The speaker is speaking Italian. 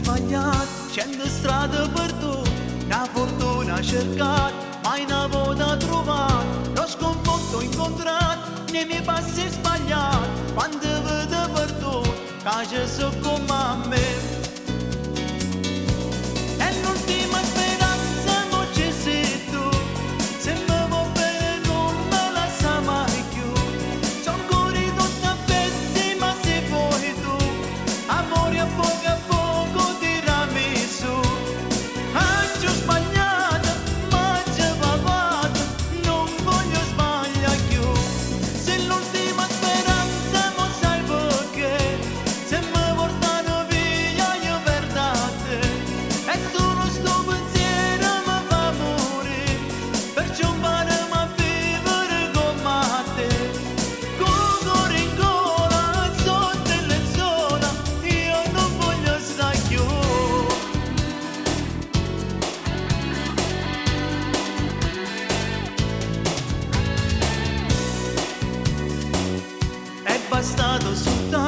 sbagliato, scendo strada per tu, una fortuna cercata, mai una volta trovata, lo sconforto incontrato, nei miei passi sbagliati, quando vedo per tu, che so come a me. È l'ultima speranza, non ci sei tu, se mi vuoi bene non me la sa mai più, sono ancora tutto a pezzi ma se vuoi tu, amore a poco tirami su. Ho sbagliato, ma ci provato, non voglio sbagliare più. Se l'ultima speranza non sai perché, se mi portano via io perdate, e solo sto pensiero mi fa morire, perciò imparami a vivere come te. Con cuore in gola, sotto le sola, io non voglio stare più. È bastato soltanto